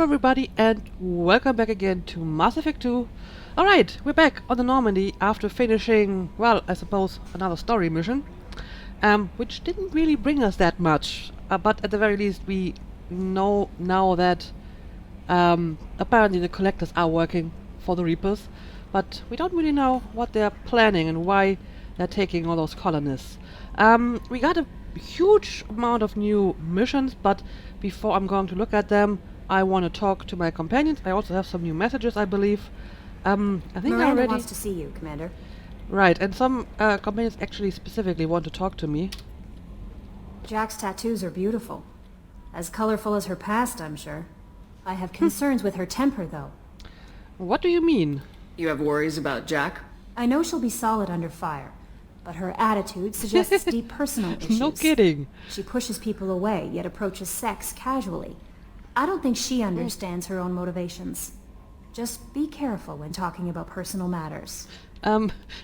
everybody, and welcome back again to Mass Effect 2. Alright, we're back on the Normandy after finishing, well, I suppose, another story mission, which didn't really bring us that much, but at the very least we know now that apparently the Collectors are working for the Reapers, but we don't really know what they're planning and why they're taking all those colonists. We got a huge amount of new missions, but before I'm going to look at them, I want to talk to my companions. I also have some new messages, I believe. I think Miranda I already... wants to see you, Commander. Right, and some companions actually specifically want to talk to me. Jack's tattoos are beautiful. As colorful as her past, I'm sure. I have concerns with her temper, though. What do you mean? You have worries about Jack? I know she'll be solid under fire, but her attitude suggests deep personal issues. No kidding. She pushes people away, yet approaches sex casually. I don't think she understands her own motivations. Just be careful when talking about personal matters.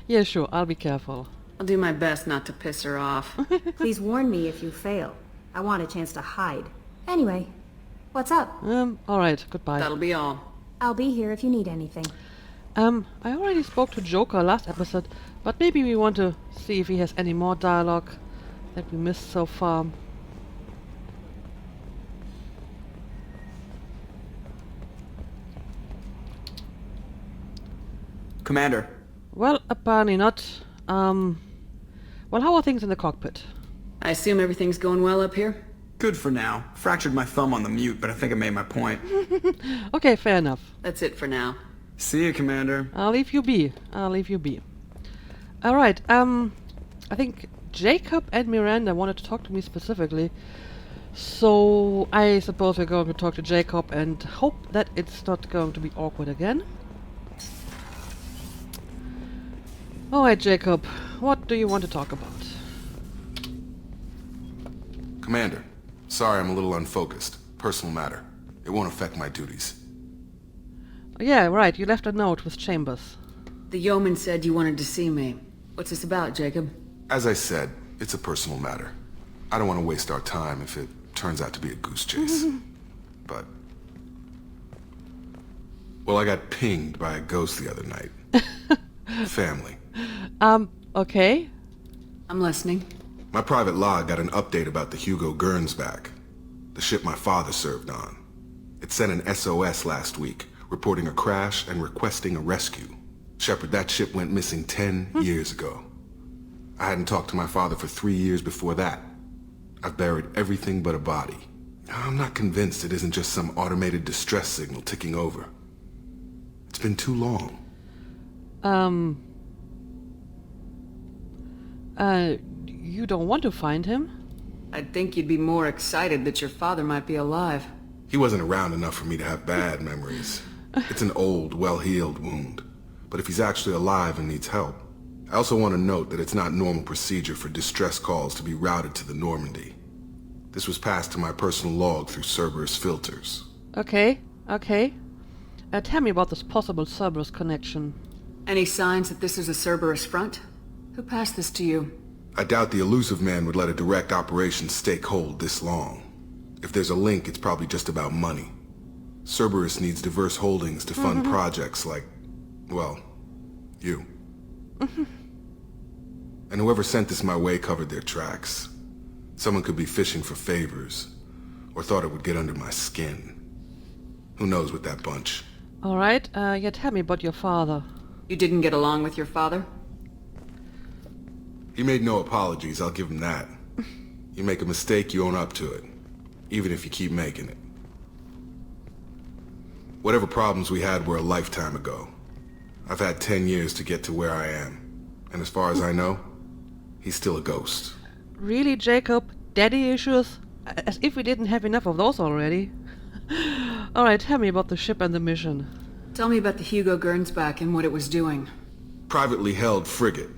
Yeah, sure, I'll be careful. I'll do my best not to piss her off. Please warn me if you fail. I want a chance to hide. Anyway, what's up? Alright, goodbye. That'll be all. I'll be here if you need anything. I already spoke to Joker last episode, but maybe we want to see if he has any more dialogue that we missed so far. Commander. Well, apparently not. Well, how are things in the cockpit? I assume everything's going well up here? Good for now. Fractured my thumb on the mute, but I think I made my point. Okay, fair enough. That's it for now. See you, Commander. I'll leave you be. Alright, I think Jacob and Miranda wanted to talk to me specifically. So, I suppose we're going to talk to Jacob and hope that it's not going to be awkward again. Alright, Jacob, what do you want to talk about? Commander, sorry I'm a little unfocused. Personal matter. It won't affect my duties. Yeah, right, you left a note with Chambers. The yeoman said you wanted to see me. What's this about, Jacob? As I said, it's a personal matter. I don't want to waste our time if it turns out to be a goose chase. But... well, I got pinged by a ghost the other night. Family. Okay. I'm listening. My private log got an update about the Hugo Gernsback, the ship my father served on. It sent an SOS last week, reporting a crash and requesting a rescue. Shepard, that ship went missing 10 years ago. I hadn't talked to my father for 3 years before that. I've buried everything but a body. I'm not convinced it isn't just some automated distress signal ticking over. It's been too long. You don't want to find him? I'd think you'd be more excited that your father might be alive. He wasn't around enough for me to have bad memories. It's an old, well-healed wound. But if he's actually alive and needs help, I also want to note that it's not normal procedure for distress calls to be routed to the Normandy. This was passed to my personal log through Cerberus filters. Okay. Tell me about this possible Cerberus connection. Any signs that this is a Cerberus front? Who passed this to you? I doubt the elusive man would let a direct operation stake hold this long. If there's a link, it's probably just about money. Cerberus needs diverse holdings to fund projects like, well, you. And whoever sent this my way covered their tracks. Someone could be fishing for favors, or thought it would get under my skin. Who knows with that bunch? Alright, yeah, tell me about your father. You didn't get along with your father? He made no apologies, I'll give him that. You make a mistake, you own up to it. Even if you keep making it. Whatever problems we had were a lifetime ago. I've had 10 years to get to where I am. And as far as I know, he's still a ghost. Really, Jacob? Daddy issues? As if we didn't have enough of those already. Alright, tell me about the ship and the mission. Tell me about the Hugo Gernsback and what it was doing. Privately held frigate.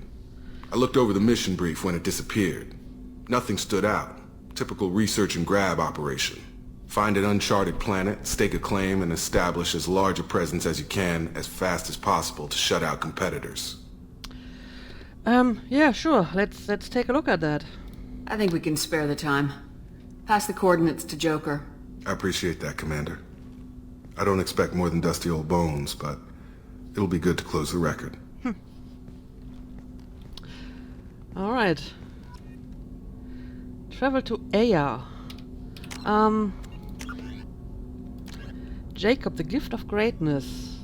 I looked over the mission brief when it disappeared. Nothing stood out. Typical research and grab operation. Find an uncharted planet, stake a claim, and establish as large a presence as you can as fast as possible to shut out competitors. Yeah, sure. Let's take a look at that. I think we can spare the time. Pass the coordinates to Joker. I appreciate that, Commander. I don't expect more than dusty old bones, but it'll be good to close the record. Alright. Travel to Aria. Jacob, the gift of greatness.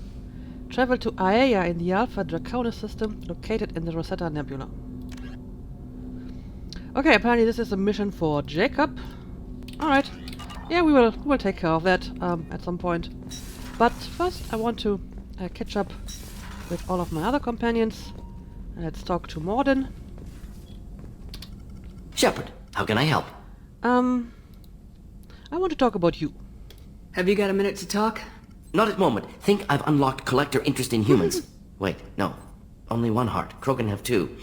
Travel to Aria in the Alpha Draconis system located in the Rosetta Nebula. Okay, apparently this is a mission for Jacob. Alright. Yeah, we'll take care of that at some point. But first I want to catch up with all of my other companions. Let's talk to Morden. Shepard, how can I help? I want to talk about you. Have you got a minute to talk? Not at moment. Think I've unlocked collector interest in humans. Wait, no. Only one heart. Krogan have two.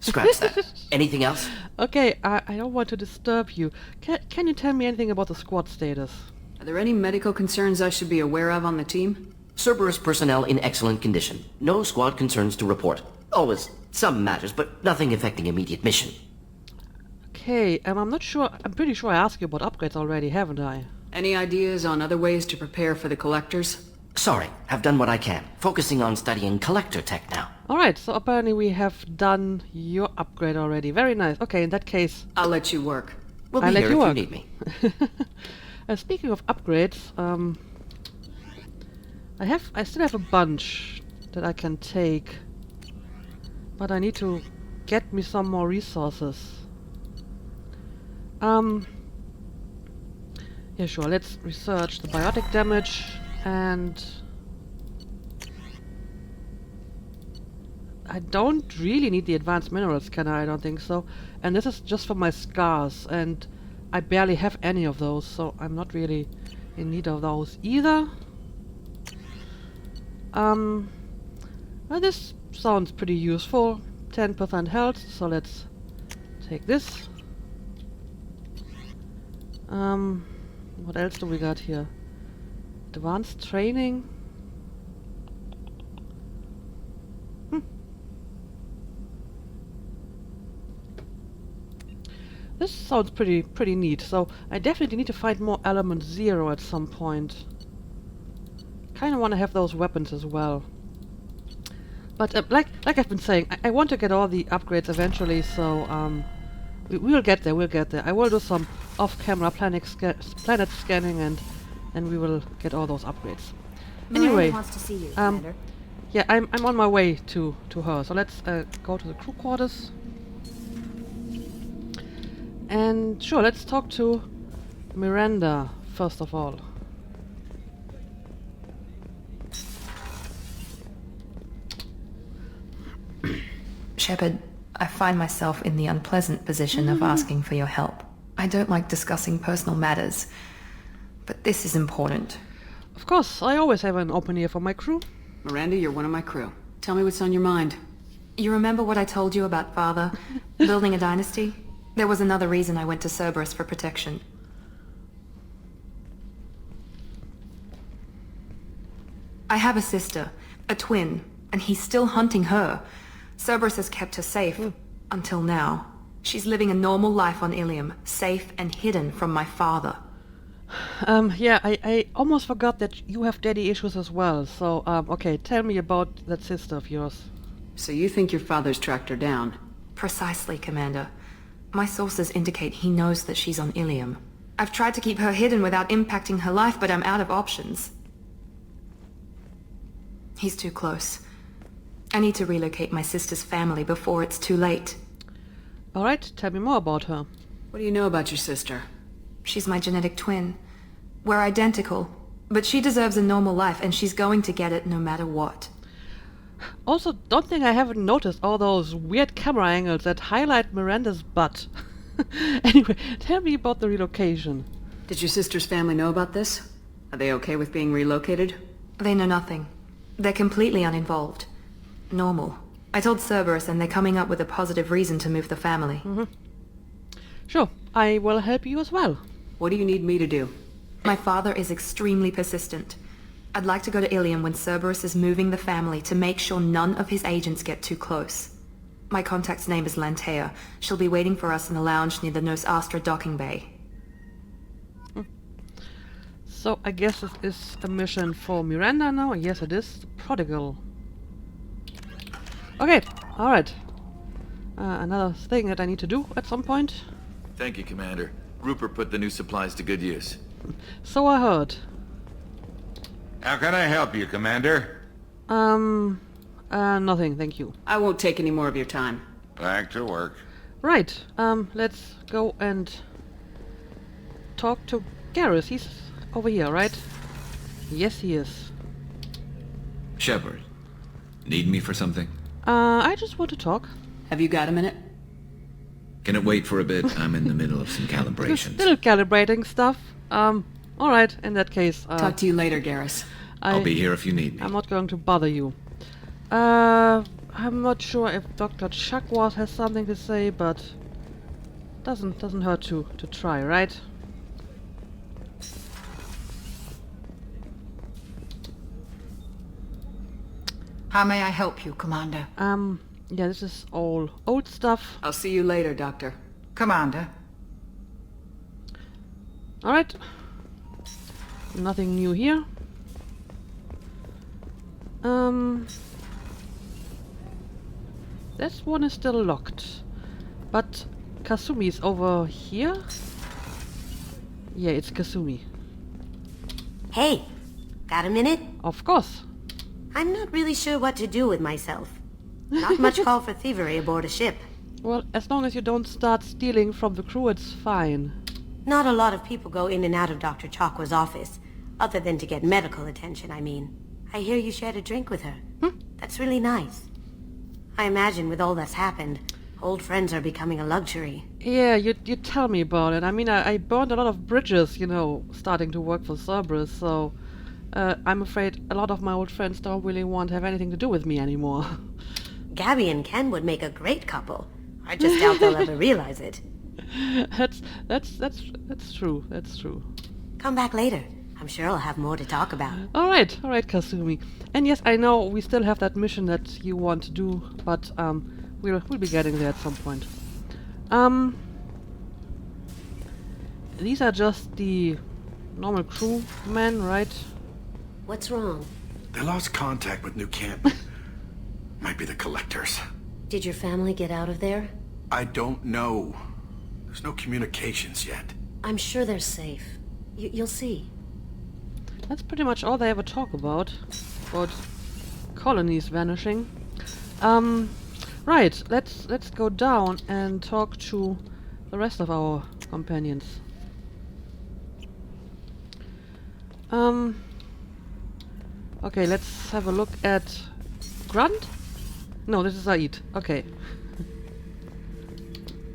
Scratch that. Anything else? Okay, I don't want to disturb you. Can you tell me anything about the squad status? Are there any medical concerns I should be aware of on the team? Cerberus personnel in excellent condition. No squad concerns to report. Always some matters, but nothing affecting immediate mission. Okay, I'm not sure. I'm pretty sure I asked you about upgrades already, haven't I? Any ideas on other ways to prepare for the collectors? Sorry, I've done what I can. Focusing on studying collector tech now. Alright, so apparently we have done your upgrade already. Very nice. Okay, in that case, I'll let you work. We'll I'll be let here you if work. you need me. Speaking of upgrades, I still have a bunch that I can take, but I need to get me some more resources. Yeah, sure. Let's research the biotic damage and I don't really need the advanced minerals, can I? I don't think so. And this is just for my scars, and I barely have any of those, so I'm not really in need of those either. Well, this sounds pretty useful. 10% health, so let's take this. What else do we got here? Advanced training. This sounds pretty neat. So I definitely need to find more element 0 at some point. Kind of want to have those weapons as well. But like I've been saying, I want to get all the upgrades eventually. So we'll get there. We'll get there. I will do some off-camera planet scanning, and we will get all those upgrades. Miranda Anyway, wants to see you, Commander. yeah, I'm on my way to her. So let's go to the crew quarters. And sure, let's talk to Miranda first of all. Shepard, I find myself in the unpleasant position of asking for your help. I don't like discussing personal matters, but this is important. Of course, I always have an open ear for my crew. Miranda, you're one of my crew. Tell me what's on your mind. You remember what I told you about Father? Building a dynasty? There was another reason I went to Cerberus for protection. I have a sister, a twin, and he's still hunting her. Cerberus has kept her safe, until now. She's living a normal life on Ilium, safe and hidden from my father. Yeah, I almost forgot that you have daddy issues as well. So, okay, tell me about that sister of yours. So you think your father's tracked her down? Precisely, Commander. My sources indicate he knows that she's on Ilium. I've tried to keep her hidden without impacting her life, but I'm out of options. He's too close. I need to relocate my sister's family before it's too late. Alright, tell me more about her. What do you know about your sister? She's my genetic twin. We're identical, but she deserves a normal life and she's going to get it no matter what. Also, don't think I haven't noticed all those weird camera angles that highlight Miranda's butt. Anyway, tell me about the relocation. Did your sister's family know about this? Are they okay with being relocated? They know nothing. They're completely uninvolved. Normal. I told Cerberus and they're coming up with a positive reason to move the family. Sure, I will help you as well. What do you need me to do? My father is extremely persistent. I'd like to go to Ilium when Cerberus is moving the family to make sure none of his agents get too close. My contact's name is Lantea. She'll be waiting for us in the lounge near the Nos Astra docking bay. So I guess this is a mission for Miranda now. Yes, it is. The Prodigal. Okay, alright. Another thing that I need to do at some point. Thank you, Commander. Rupert put the new supplies to good use. So I heard. How can I help you, Commander? Nothing, thank you. I won't take any more of your time. Back to work. Right, let's go and talk to Garrus. He's over here, right? Yes, he is. Shepard, need me for something? I just want to talk. Have you got a minute? Can it wait for a bit? I'm in the middle of some calibrations. Still calibrating stuff. Alright, in that case, Talk to you later, Garrus. I'll be here if you need me. I'm not going to bother you. I'm not sure if Dr. Chakwas has something to say, but doesn't hurt to try, right? How may I help you, Commander? Yeah, this is all old stuff. I'll see you later, Doctor. Commander? Alright. Nothing new here. This one is still locked. But Kasumi's over here? Yeah, it's Kasumi. Hey, got a minute? Of course. I'm not really sure what to do with myself. Not much call for thievery aboard a ship. Well, as long as you don't start stealing from the crew, it's fine. Not a lot of people go in and out of Dr. Chakwa's office, other than to get medical attention, I mean. I hear you shared a drink with her. That's really nice. I imagine with all that's happened, old friends are becoming a luxury. Yeah, you tell me about it. I mean, I burned a lot of bridges, you know, starting to work for Cerberus, so I'm afraid a lot of my old friends don't really want to have anything to do with me anymore. Gabby and Ken would make a great couple. I just doubt they'll ever realize it. That's true. That's true. Come back later. I'm sure I'll have more to talk about. All right, Kasumi. And yes, I know we still have that mission that you want to do, but we'll be getting there at some point. These are just the normal crew men, right? What's wrong? They lost contact with New Camp. Might be the collectors. Did your family get out of there? I don't know. There's no communications yet. I'm sure they're safe. You'll see. That's pretty much all they ever talk about colonies vanishing. Right, let's go down and talk to the rest of our companions. Okay, let's have a look at Grunt? No, this is Said. Okay.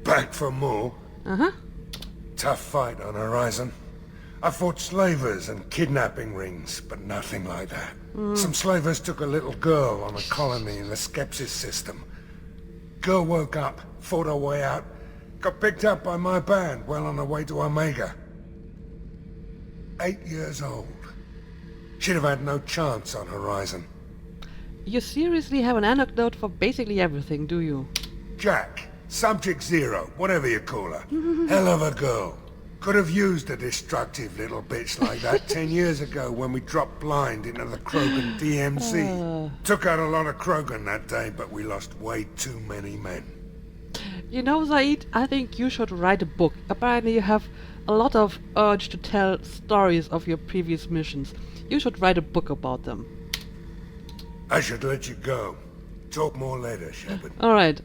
Back for more? Uh-huh. Tough fight on Horizon. I fought slavers and kidnapping rings, but nothing like that. Some slavers took a little girl on a colony in the Skepsis system. Girl woke up, fought her way out, got picked up by my band well on her way to Omega. 8 years old. She'd have had no chance on Horizon. You seriously have an anecdote for basically everything, do you? Jack, Subject Zero, whatever you call her. Hell of a girl. Could have used a destructive little bitch like that 10 years ago when we dropped blind into the Krogan DMZ. Took out a lot of Krogan that day, but we lost way too many men. You know, Said, I think you should write a book. Apparently you have a lot of urge to tell stories of your previous missions. You should write a book about them. I should let you go. Talk more later, Shepard. Alright.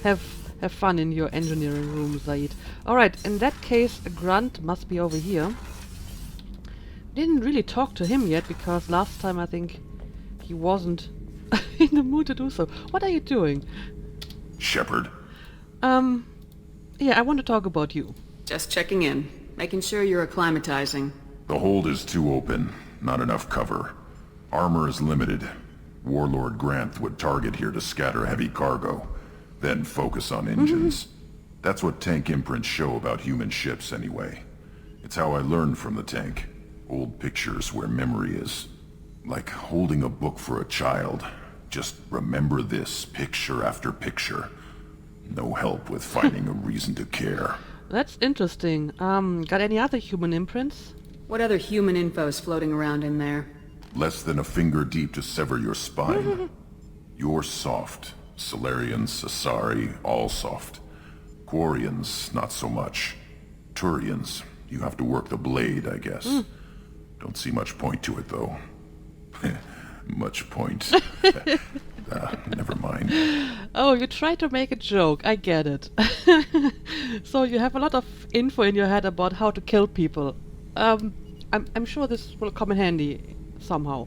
Have fun in your engineering room, Said. Alright, in that case, a Grunt must be over here. Didn't really talk to him yet, because last time I think he wasn't in the mood to do so. What are you doing? Shepard. Yeah, I want to talk about you. Just checking in, making sure you're acclimatizing. The hold is too open. Not enough cover. Armor is limited. Warlord Granth would target here to scatter heavy cargo, then focus on engines. That's what tank imprints show about human ships anyway. It's how I learned from the tank. Old pictures where memory is. Like holding a book for a child. Just remember this, picture after picture. No help with finding a reason to care. That's interesting. Got any other human imprints? What other human info's floating around in there? Less than a finger deep to sever your spine. You're soft. Solarians, Asari, all soft. Quarians, not so much. Turians, you have to work the blade, I guess. Don't see much point to it, though. Much point. Never mind. Oh, you tried to make a joke. I get it. So you have a lot of info in your head about how to kill people. I'm sure this will come in handy somehow.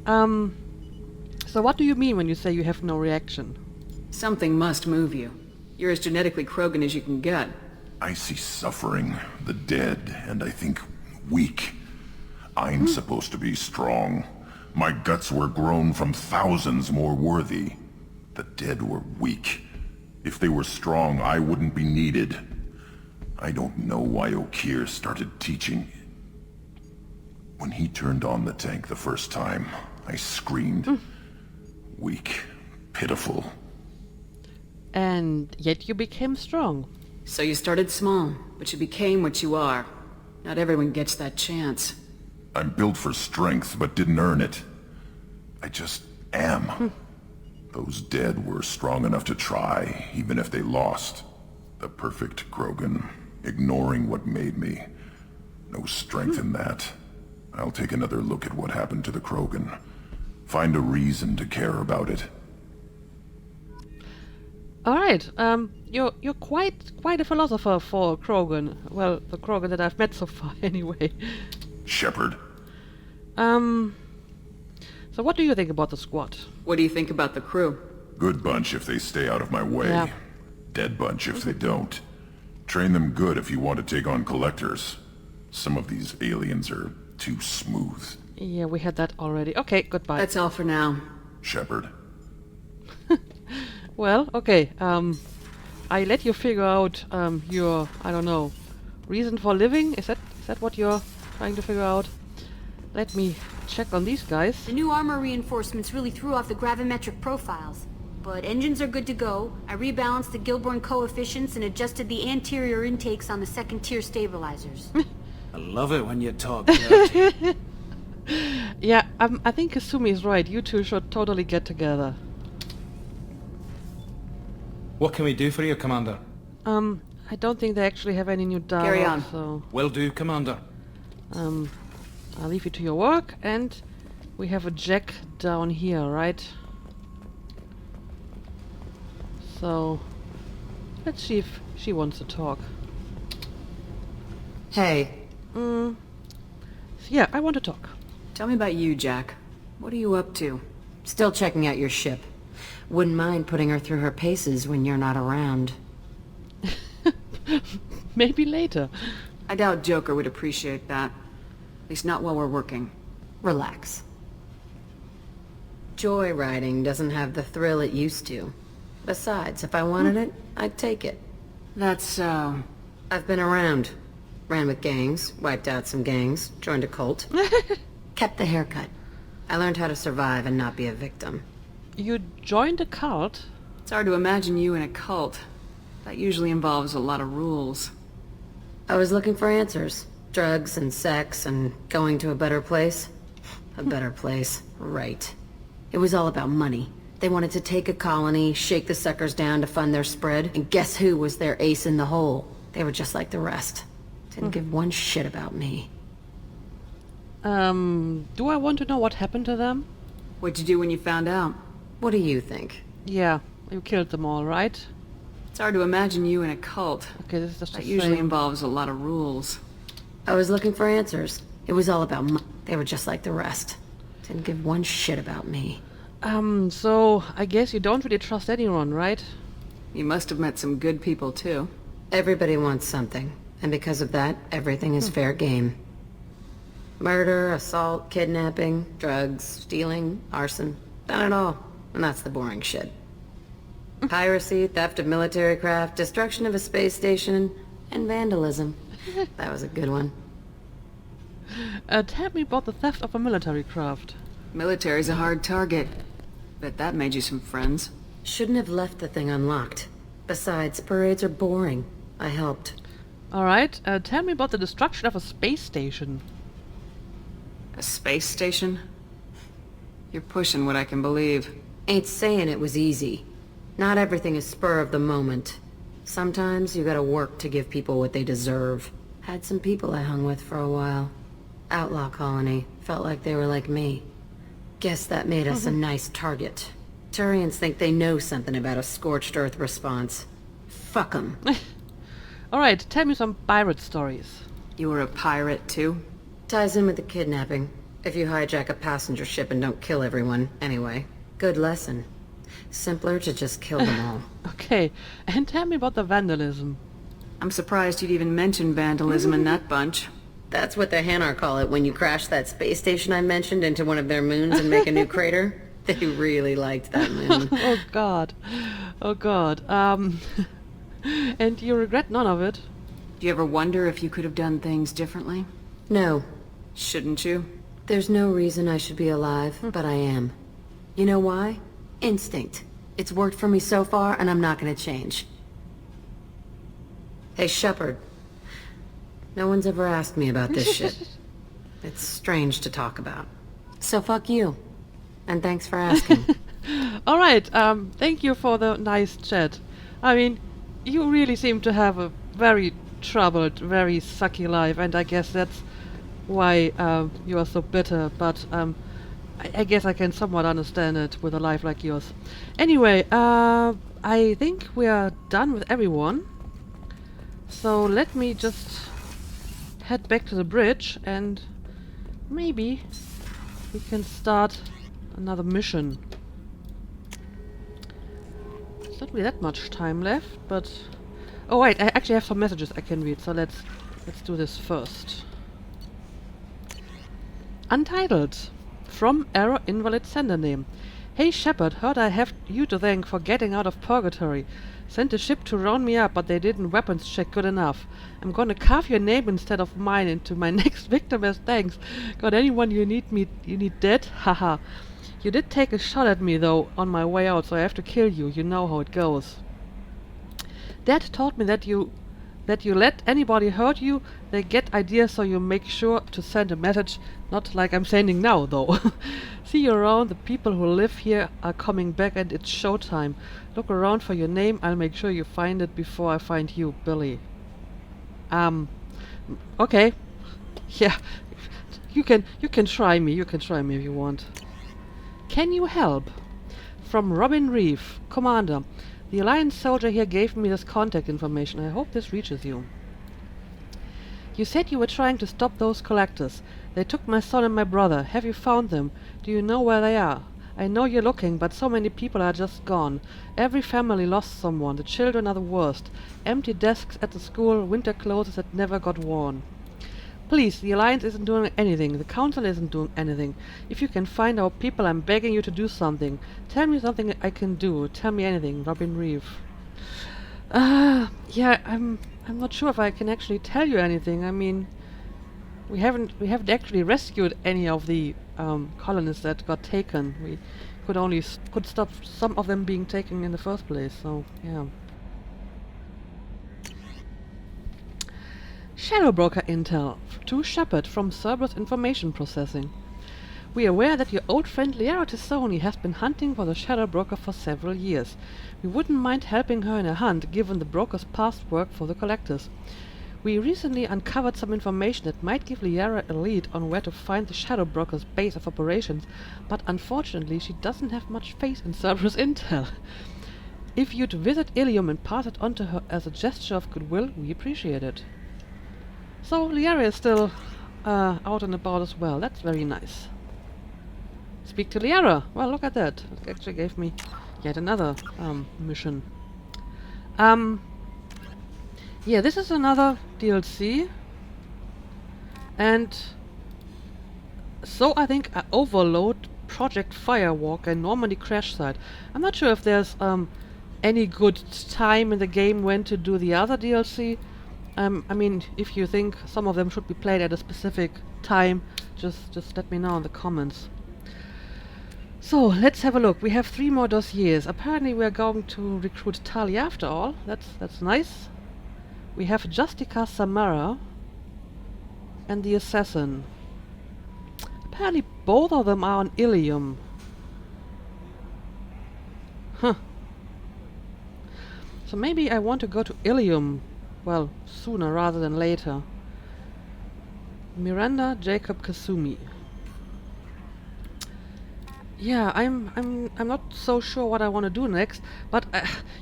So what do you mean when you say you have no reaction? Something must move you. You're as genetically Krogan as you can get. I see suffering, the dead, and I think weak. I'm supposed to be strong. My guts were grown from thousands more worthy. The dead were weak. If they were strong, I wouldn't be needed. I don't know why Okeer started teaching. When he turned on the tank the first time, I screamed. Weak, pitiful. And yet you became strong. So you started small, but you became what you are. Not everyone gets that chance. I'm built for strength, but didn't earn it. I just am. Those dead were strong enough to try, even if they lost. The perfect Krogan, ignoring what made me. No strength in that. I'll take another look at what happened to the Krogan. Find a reason to care about it. All right. You're quite a philosopher for Krogan. Well, the Krogan that I've met so far, anyway. Shepard. So what do you think about the squad? What do you think about the crew? Good bunch if they stay out of my way. Yeah. Dead bunch if they don't. Train them good if you want to take on collectors. Some of these aliens are too smooth. Yeah, we had that already. Okay, goodbye. That's all for now. Shepard. Well, okay. I let you figure out your, I don't know, reason for living. Is that what you're trying to figure out? Let me check on these guys. The new armor reinforcements really threw off the gravimetric profiles. But engines are good to go. I rebalanced the Gilborn coefficients and adjusted the anterior intakes on the second-tier stabilizers. I love it when you talk dirty. Yeah, I think Kasumi is right. You two should totally get together. What can we do for you, Commander? I don't think they actually have any new dialogue, Carry on. so... Will do, Commander. I'll leave you to your work, and we have a Jack down here, right? So, let's see if she wants to talk. Hey. Yeah, I want to talk. Tell me about you, Jack. What are you up to? Still checking out your ship. Wouldn't mind putting her through her paces when you're not around. Maybe later. I doubt Joker would appreciate that. At least not while we're working. Relax. Joyriding doesn't have the thrill it used to. Besides, if I wanted it, I'd take it. That's so... I've been around. Ran with gangs, wiped out some gangs, joined a cult. Kept the haircut. I learned how to survive and not be a victim. You joined a cult? It's hard to imagine you in a cult. That usually involves a lot of rules. I was looking for answers. Drugs and sex and going to a better place. A better place, right. It was all about money. They wanted to take a colony, shake the suckers down to fund their spread, and guess who was their ace in the hole? They were just like the rest. Didn't give one shit about me. Do I want to know what happened to them? What'd you do when you found out? What do you think? Yeah, you killed them all, right? It's hard to imagine you in a cult. Okay, this is just That the usually same. involves a lot of rules. I was looking for answers. It was all about money. They were just like the rest. Didn't give one shit about me. So I guess you don't really trust anyone, right? You must have met some good people, too. Everybody wants something. And because of that, everything is fair game. Murder, assault, kidnapping, drugs, stealing, arson. Done it all. And that's the boring shit. Piracy, theft of military craft, destruction of a space station, and vandalism. That was a good one. Tell me about the theft of a military craft. Military's a hard target. Bet that made you some friends. Shouldn't have left the thing unlocked. Besides, parades are boring. I helped. Alright, tell me about the destruction of a space station. A space station? You're pushing what I can believe. Ain't saying it was easy. Not everything is spur of the moment. Sometimes you gotta work to give people what they deserve. Had some people I hung with for a while. Outlaw colony. Felt like they were like me. Guess that made us a nice target. Turians think they know something about a scorched earth response. Fuck 'em. Alright, tell me some pirate stories. You were a pirate, too? Ties in with the kidnapping. If you hijack a passenger ship and don't kill everyone, anyway. Good lesson. Simpler to just kill them all. Okay, and tell me about the vandalism. I'm surprised you'd even mention vandalism in that bunch. That's what the Hanar call it when you crash that space station I mentioned into one of their moons and make a new crater. They really liked that moon. Oh god. Oh god. And you regret none of it? Do you ever wonder if you could have done things differently? No. Shouldn't you? There's no reason I should be alive, but I am. You know why? Instinct. It's worked for me so far, and I'm not gonna change. Hey, Shepard. No one's ever asked me about this shit. It's strange to talk about. So fuck you. And thanks for asking. Alright, thank you for the nice chat. I mean, you really seem to have a very troubled, very sucky life, and I guess that's why you are so bitter, but I guess I can somewhat understand it with a life like yours. Anyway, I think we are done with everyone. So let me just head back to the bridge and maybe we can start another mission. It's not really that much time left, but... Oh wait, I actually have some messages I can read, so let's do this first. Untitled. From Error Invalid Sender Name. Hey Shepard, heard I have you to thank for getting out of purgatory. Sent a ship to round me up, but they didn't weapons check good enough. I'm gonna carve your name instead of mine into my next victim as thanks. Got anyone you need dead? Haha. You did take a shot at me though on my way out, so I have to kill you. You know how it goes. Dad told me that you let anybody hurt you, they get ideas, so you make sure to send a message, not like I'm sending now though. See you around, the people who live here are coming back and it's showtime. Look around for your name, I'll make sure you find it before I find you, Billy. Okay. Yeah. You can try me if you want. Can you help? From Robin Reeve, Commander. The Alliance soldier here gave me this contact information. I hope this reaches you. You said you were trying to stop those collectors. They took my son and my brother. Have you found them? Do you know where they are? I know you're looking, but so many people are just gone. Every family lost someone. The children are the worst. Empty desks at the school, winter clothes that never got worn. Please, the Alliance isn't doing anything. The Council isn't doing anything. If you can find our people, I'm begging you to do something. Tell me something I can do. Tell me anything, Robin Reeve. Yeah, I'm not sure if I can actually tell you anything. I mean, we haven't actually rescued any of the colonists that got taken. We could stop some of them being taken in the first place. So yeah. Shadow Broker Intel to Shepard from Cerberus Information Processing. We are aware that your old friend Liara Tissoni has been hunting for the Shadow Broker for several years. We wouldn't mind helping her in a hunt, given the broker's past work for the Collectors. We recently uncovered some information that might give Liara a lead on where to find the Shadow Broker's base of operations, but unfortunately she doesn't have much faith in Cerberus Intel. If you'd visit Ilium and pass it on to her as a gesture of goodwill, we appreciate it. So Liara is still out and about as well. That's very nice. Speak to Liara. Well, look at that. It actually gave me yet another mission. Yeah, this is another DLC. And so I think I overload Project Firewalk and Normandy Crash Site. I'm not sure if there's any good time in the game when to do the other DLC. I mean, if you think some of them should be played at a specific time, just let me know in the comments. So, let's have a look. We have 3 more dossiers. Apparently we are going to recruit Talia after all. That's nice. We have Justica Samara and the Assassin. Apparently both of them are on Ilium. Huh. So maybe I want to go to Ilium, well, sooner rather than later. Miranda, Jacob, Kasumi. Yeah, I'm not so sure what I want to do next, but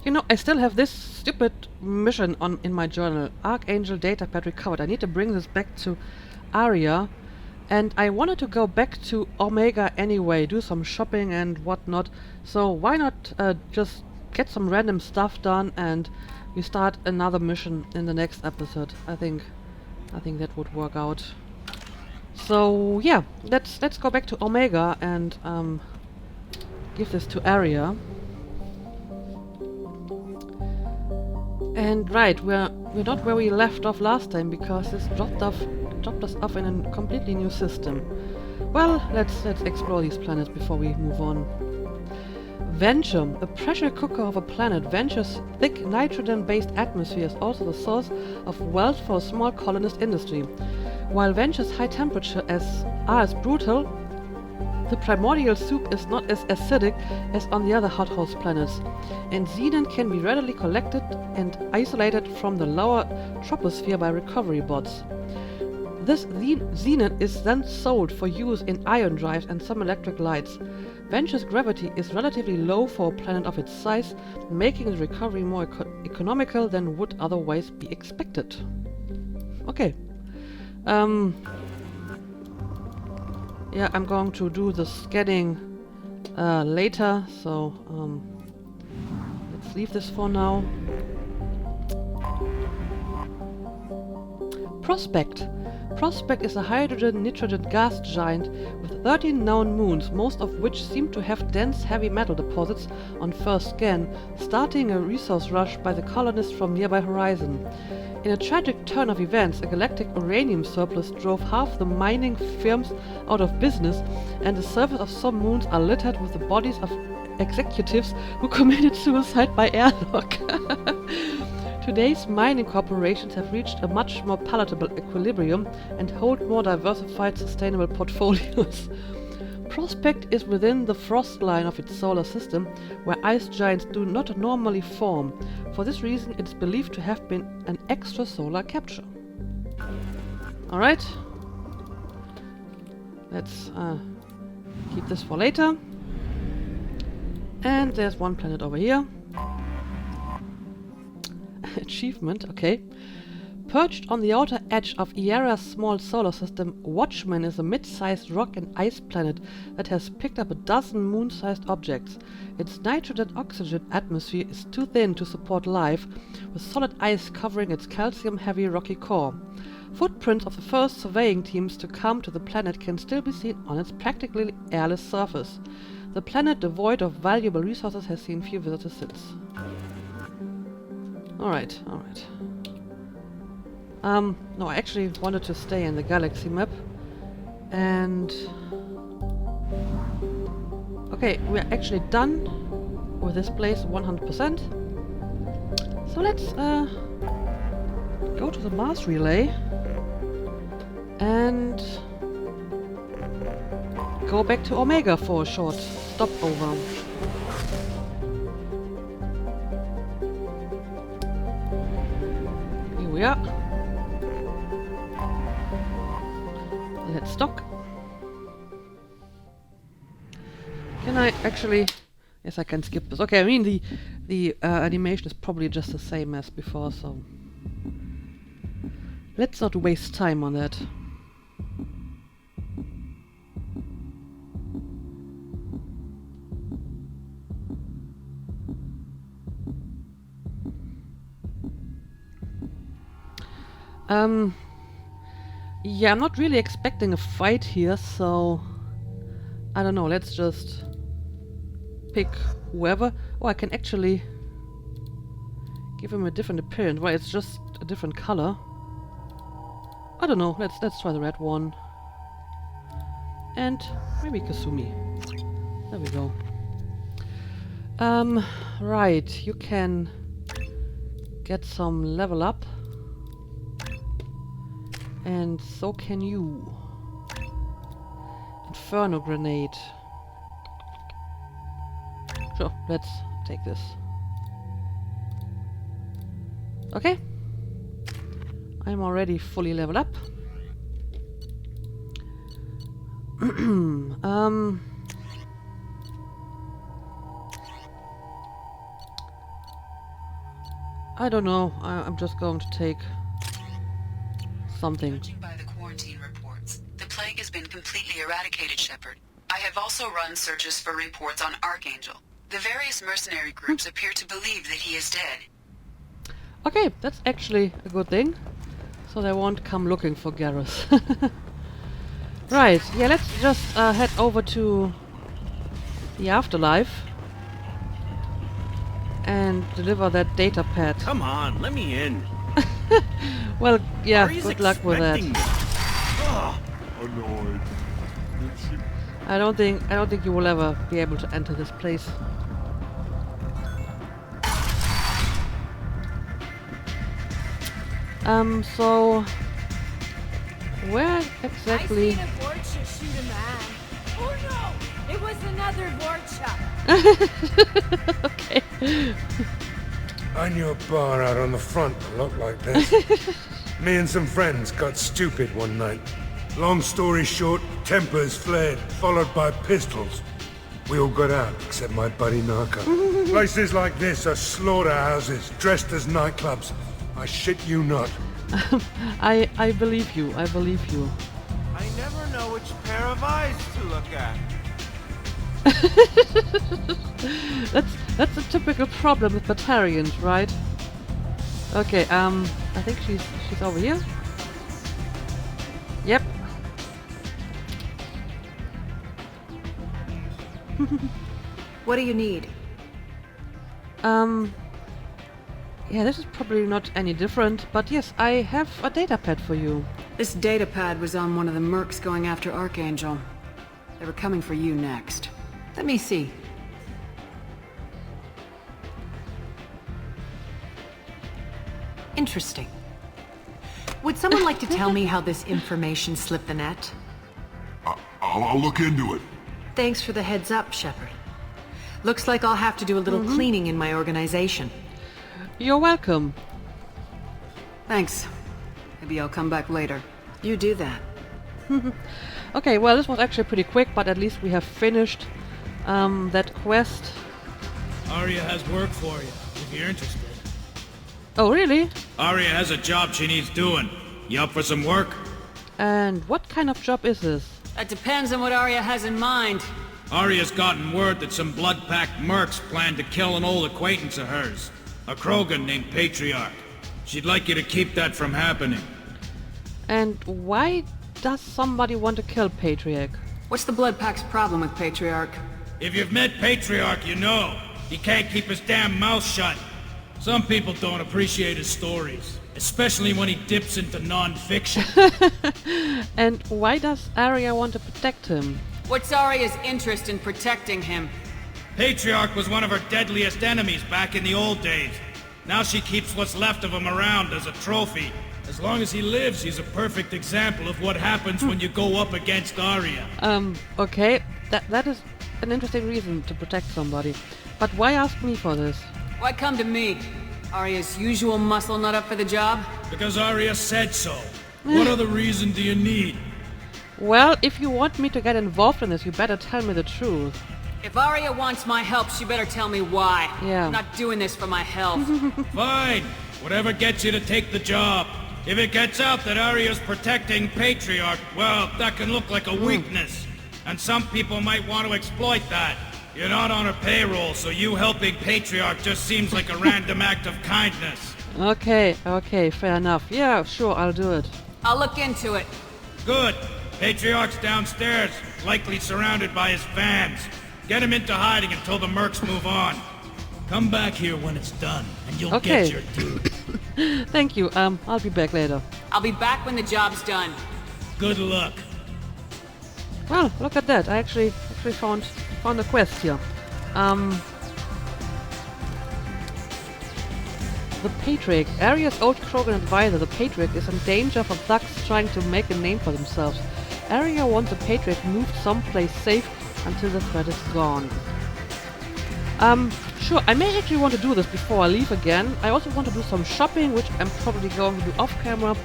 you know, I still have this stupid mission in my journal. Archangel data pad recovered. I need to bring this back to Aria, and I wanted to go back to Omega anyway, do some shopping and whatnot. So why not just get some random stuff done and we start another mission in the next episode. I think that would work out. So yeah, let's go back to Omega and give this to Aria. And right, we're not where we left off last time because this dropped us off in a completely new system. Well, let's explore these planets before we move on. Venture, a pressure cooker of a planet. Venture's thick nitrogen-based atmosphere is also the source of wealth for a small colonist industry. While Venture's high temperature are as brutal, the primordial soup is not as acidic as on the other hothouse planets, and xenon can be readily collected and isolated from the lower troposphere by recovery bots. This xenon is then sold for use in ion drives and some electric lights. Venture's gravity is relatively low for a planet of its size, making the recovery more economical than would otherwise be expected. Okay. Yeah, I'm going to do the scanning later, so let's leave this for now. Prospect. Prospect is a hydrogen-nitrogen gas giant with 13 known moons, most of which seem to have dense heavy metal deposits on first scan, starting a resource rush by the colonists from nearby horizon. In a tragic turn of events, a galactic uranium surplus drove half the mining firms out of business, and the surface of some moons are littered with the bodies of executives who committed suicide by airlock. Today's mining corporations have reached a much more palatable equilibrium and hold more diversified, sustainable portfolios. Prospect is within the frost line of its solar system, where ice giants do not normally form. For this reason, it is believed to have been an extrasolar capture. Alright. Let's keep this for later. And there's one planet over here. Achievement, okay. Perched on the outer edge of Iara's small solar system, Watchman is a mid-sized rock and ice planet that has picked up a dozen moon-sized objects. Its nitrogen-oxygen atmosphere is too thin to support life, with solid ice covering its calcium-heavy rocky core. Footprints of the first surveying teams to come to the planet can still be seen on its practically airless surface. The planet, devoid of valuable resources, has seen few visitors since. Alright. No, I actually wanted to stay in the galaxy map. And... okay, we're actually done with this place 100%. So let's go to the Mars relay and go back to Omega for a short stopover. Here we are. Let's dock. Can I actually... yes, I can skip this. Okay, I mean the animation is probably just the same as before, so let's not waste time on that. Yeah, I'm not really expecting a fight here, so I don't know, let's just pick whoever. Oh, I can actually give him a different appearance. Well, it's just a different color. I don't know, let's try the red one. And maybe Kasumi. There we go. Right, you can get some level up. And so can you. Inferno grenade. Sure, let's take this. Okay. I'm already fully leveled up. I don't know. I'm just going to take something. Judging by the quarantine reports, the plague has been completely eradicated, Shepard. I have also run searches for reports on Archangel. The various mercenary groups appear to believe that he is dead. Okay, that's actually a good thing. So they won't come looking for Garrus. Right, yeah, let's just head over to the afterlife and deliver that data pad. Come on, let me in. Well, yeah, Aria's good luck with that. expecting me. Annoyed. I don't think you will ever be able to enter this place. So where exactly? I seen a Vorcha shoot a man. Oh no! It was another Vorcha. Okay. I knew a bar out on the front that looked like this. Me and some friends got stupid one night. Long story short, tempers flared, followed by pistols. We all got out, except my buddy Narco. Places like this are slaughterhouses, dressed as nightclubs. I shit you not. I believe you. I believe you. I never know which pair of eyes to look at. That's a typical problem with Batarians, right? Okay, I think she's over here. Yep. What do you need? Yeah, this is probably not any different, but yes, I have a data pad for you. This data pad was on one of the mercs going after Archangel. They were coming for you next. Let me see. Interesting. Would someone like to tell me how this information slipped the net? I'll look into it. Thanks for the heads up, Shepard. Looks like I'll have to do a little cleaning in my organization. You're welcome. Thanks. Maybe I'll come back later. You do that. Okay, well, this was actually pretty quick, but at least we have finished that quest. Aria has work for you, if you're interested. Oh, really? Aria has a job she needs doing. You up for some work? And what kind of job is this? That depends on what Aria has in mind. Aria's gotten word that some blood-packed mercs plan to kill an old acquaintance of hers. A Krogan named Patriarch. She'd like you to keep that from happening. And why does somebody want to kill Patriarch? What's the Blood Pack's problem with Patriarch? If you've met Patriarch, you know. He can't keep his damn mouth shut. Some people don't appreciate his stories. Especially when he dips into non-fiction. And why does Aria want to protect him? What's Aria's interest in protecting him? Patriarch was one of her deadliest enemies back in the old days. Now she keeps what's left of him around as a trophy. As long as he lives, he's a perfect example of what happens when you go up against Aria. Okay. That is an interesting reason to protect somebody. But why ask me for this? Why come to me? Aria's usual muscle not up for the job? Because Aria said so. What other reason do you need? Well, if you want me to get involved in this, you better tell me the truth. If Aria wants my help, she better tell me why. Yeah. I'm not doing this for my health. Fine. Whatever gets you to take the job. If it gets out that Aria's protecting Patriarch, well, that can look like a weakness. And some people might want to exploit that. You're not on her payroll, so you helping Patriarch just seems like a random act of kindness. Okay, fair enough. Yeah, sure, I'll do it. I'll look into it. Good. Patriarch's downstairs, likely surrounded by his fans. Get him into hiding until the mercs move on. Come back here when it's done, and you'll get your due. Thank you. I'll be back later. I'll be back when the job's done. Good luck. Well, look at that. I actually found a quest here. the Patrick. Aria's old Krogan advisor, the Patrick, is in danger from thugs trying to make a name for themselves. Aria wants the Patrick moved someplace safe until the threat is gone. Sure, I may actually want to do this before I leave again. I also want to do some shopping, which I'm probably going to do off camera.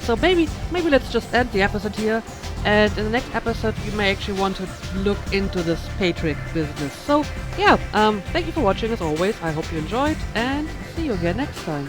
So maybe let's just end the episode here. And in the next episode, you may actually want to look into this Patrick business. So, yeah, thank you for watching as always. I hope you enjoyed, and see you again next time.